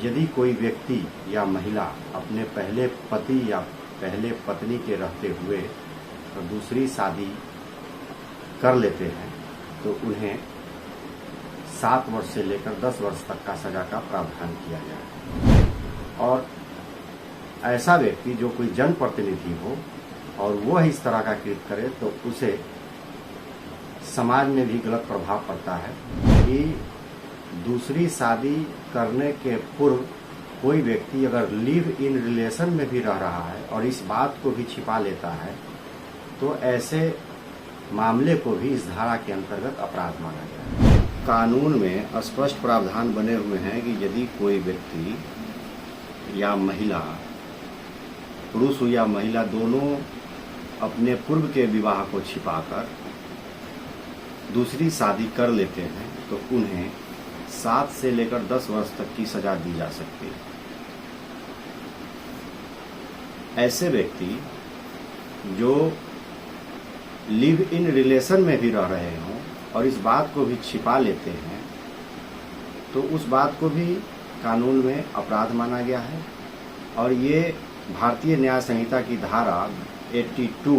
यदि कोई व्यक्ति या महिला अपने पहले पति या पहले पत्नी के रहते हुए तो दूसरी शादी कर लेते हैं तो उन्हें 7 वर्ष से लेकर 10 वर्ष तक का सजा का प्रावधान किया गया है। और ऐसा व्यक्ति जो कोई जनप्रतिनिधि हो और वह इस तरह का कृत्य करे तो उसे समाज में भी गलत प्रभाव पड़ता है कि दूसरी शादी करने के पूर्व कोई व्यक्ति अगर लिव इन रिलेशन में भी रह रहा है और इस बात को भी छिपा लेता है तो ऐसे मामले को भी इस धारा के अंतर्गत अपराध माना गया है। कानून में स्पष्ट प्रावधान बने हुए हैं कि यदि कोई व्यक्ति या महिला, पुरुष हो या महिला, दोनों अपने पूर्व के विवाह को छिपाकर दूसरी शादी कर लेते हैं तो उन्हें 7 से लेकर 10 वर्ष तक की सजा दी जा सकती है। ऐसे व्यक्ति जो लिव इन रिलेशन में भी रह रहे हों और इस बात को भी छिपा लेते हैं तो उस बात को भी कानून में अपराध माना गया है। और ये भारतीय न्याय संहिता की धारा 82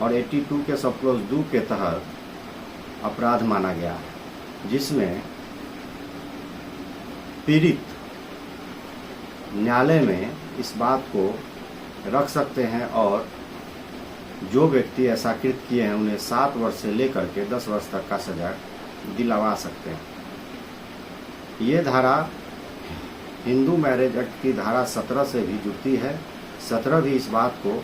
और 82 के सब क्लॉज 2 के तहत अपराध माना गया है, जिसमें पीड़ित न्यायालय में इस बात को रख सकते हैं और जो व्यक्ति ऐसा कृत्य किए हैं उन्हें 7 वर्ष से लेकर के 10 वर्ष तक का सजा दिलवा सकते हैं। ये धारा हिंदू मैरिज एक्ट की धारा 17 से भी जुड़ती है। 17 भी इस बात को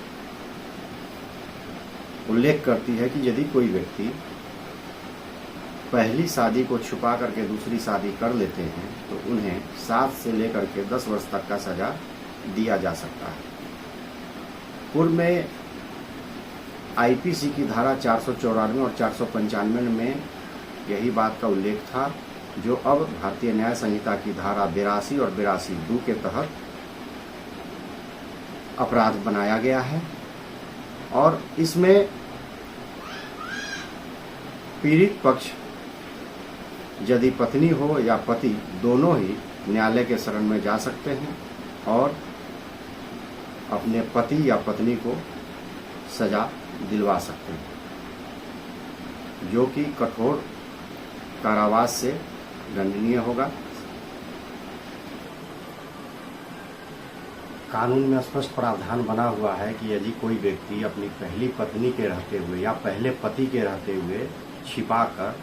उल्लेख करती है कि यदि कोई व्यक्ति पहली शादी को छुपा करके दूसरी शादी कर लेते हैं तो उन्हें 7 से लेकर के 10 वर्ष तक का सजा दिया जा सकता है। पूर्व में आईपीसी की धारा 494 और 495 में यही बात का उल्लेख था, जो अब भारतीय न्याय संहिता की धारा 82 और 82(2) के तहत अपराध बनाया गया है। और इसमें पीड़ित पक्ष यदि पत्नी हो या पति, दोनों ही न्यायालय के शरण में जा सकते हैं और अपने पति या पत्नी को सजा दिलवा सकते हैं, जो कि कठोर कारावास से दंडनीय होगा। कानून में स्पष्ट प्रावधान बना हुआ है कि यदि कोई व्यक्ति अपनी पहली पत्नी के रहते हुए या पहले पति के रहते हुए छिपाकर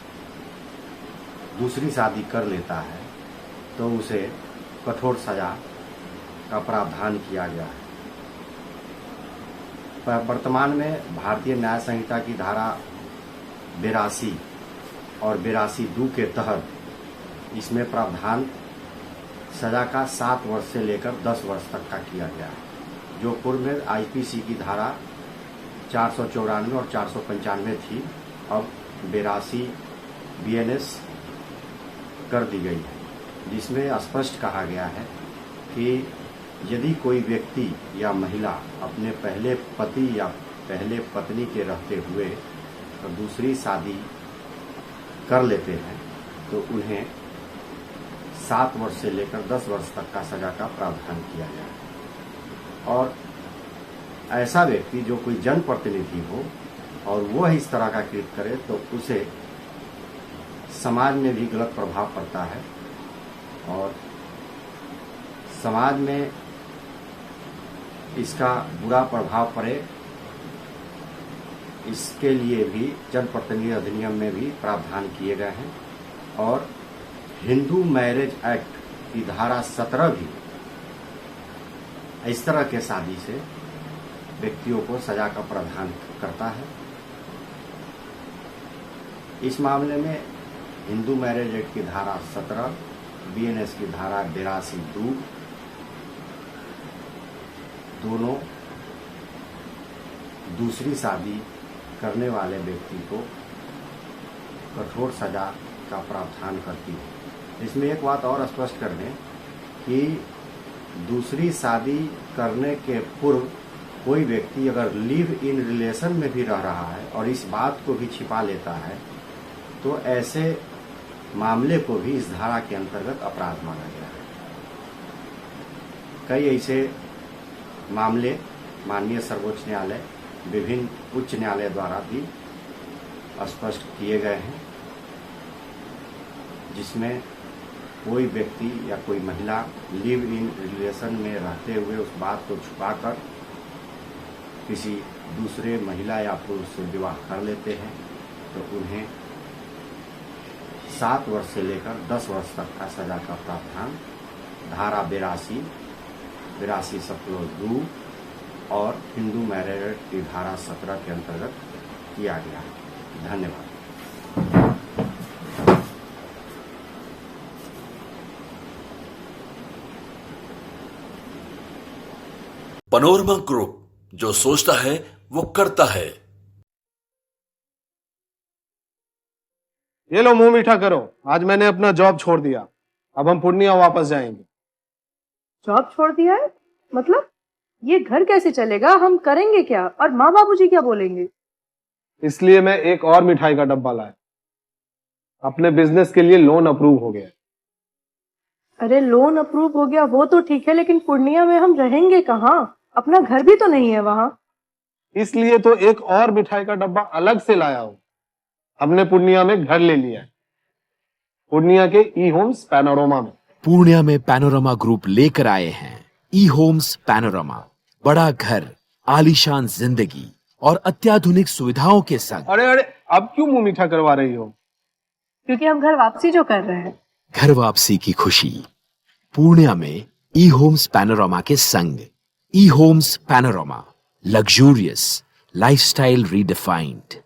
दूसरी शादी कर लेता है तो उसे कठोर सजा का प्रावधान किया गया है। वर्तमान में भारतीय न्याय संहिता की धारा 82 और 82(2) के तहत इसमें प्रावधान सजा का 7 वर्ष से लेकर 10 वर्ष तक का किया गया है, जो पूर्व में आईपीसी की धारा 494 और 495 थी, अब 82 बीएनएस कर दी गई है, जिसमें स्पष्ट कहा गया है कि यदि कोई व्यक्ति या महिला अपने पहले पति या पहले पत्नी के रहते हुए तो दूसरी शादी कर लेते हैं तो उन्हें 7 वर्ष से लेकर 10 वर्ष तक का सजा का प्रावधान किया गया है। और ऐसा व्यक्ति जो कोई जनप्रतिनिधि हो और वह इस तरह का कृत्य करे तो उसे समाज में भी गलत प्रभाव पड़ता है और समाज में इसका बुरा प्रभाव पड़े, इसके लिए भी जनप्रतिनिधि अधिनियम में भी प्रावधान किए गए हैं। और हिंदू मैरिज एक्ट की धारा 17 भी इस तरह के शादी से व्यक्तियों को सजा का प्रावधान करता है। इस मामले में हिंदू मैरिज एक्ट की धारा 17, बीएनएस की धारा 82(2) दोनों दूसरी शादी करने वाले व्यक्ति को कठोर सजा का प्रावधान करती है। इसमें एक बात और स्पष्ट कर दें कि दूसरी शादी करने के पूर्व कोई व्यक्ति अगर लिव इन रिलेशन में भी रह रहा है और इस बात को भी छिपा लेता है तो ऐसे मामले को भी इस धारा के अंतर्गत अपराध माना गया है। कई ऐसे मामले माननीय सर्वोच्च न्यायालय, विभिन्न उच्च न्यायालय द्वारा भी स्पष्ट किए गए हैं, जिसमें कोई व्यक्ति या कोई महिला लिव इन रिलेशन में रहते हुए उस बात को छुपाकर किसी दूसरे महिला या पुरुष से विवाह कर लेते हैं तो उन्हें 7 वर्ष से लेकर 10 वर्ष तक का सजा का प्रावधान धारा 82 सप्ताह 2 और हिंदू मैरिज एक्ट की धारा 17 के अंतर्गत किया गया है। धन्यवाद। पैनोरमा ग्रुप, जो सोचता है वो करता है। ये लो, मुंह मीठा करो। आज मैंने अपना जॉब छोड़ दिया, अब हम पूर्णिया वापस जाएंगे। जॉब छोड़ दिया है? मतलब ये घर कैसे चलेगा? हम करेंगे क्या? और माँ बाबूजी क्या बोलेंगे? इसलिए मैं एक और मिठाई का डब्बा लाया। अपने बिजनेस के लिए लोन अप्रूव हो गया। अरे लोन अप्रूव हो गया वो तो ठीक है, लेकिन पूर्णिया में हम रहेंगे कहाँ? अपना घर भी तो नहीं है वहाँ। इसलिए तो एक और मिठाई का डब्बा अलग से लाया हूँ। हमने पूर्णिया में घर ले लिया है, पूर्णिया के ई होम्स पैनोरमा में। पूर्णिया में पैनोरमा ग्रुप लेकर आए हैं ई होम्स पैनोरमा। बड़ा घर, आलीशान जिंदगी और अत्याधुनिक सुविधाओं के संग। अरे अरे, अब क्यों मुंह मीठा करवा रही हो? क्योंकि हम घर वापसी जो कर रहे हैं। घर वापसी की खुशी पूर्णिया में ई होम्स पैनोरमा के संग। E Homes Panorama, luxurious lifestyle redefined.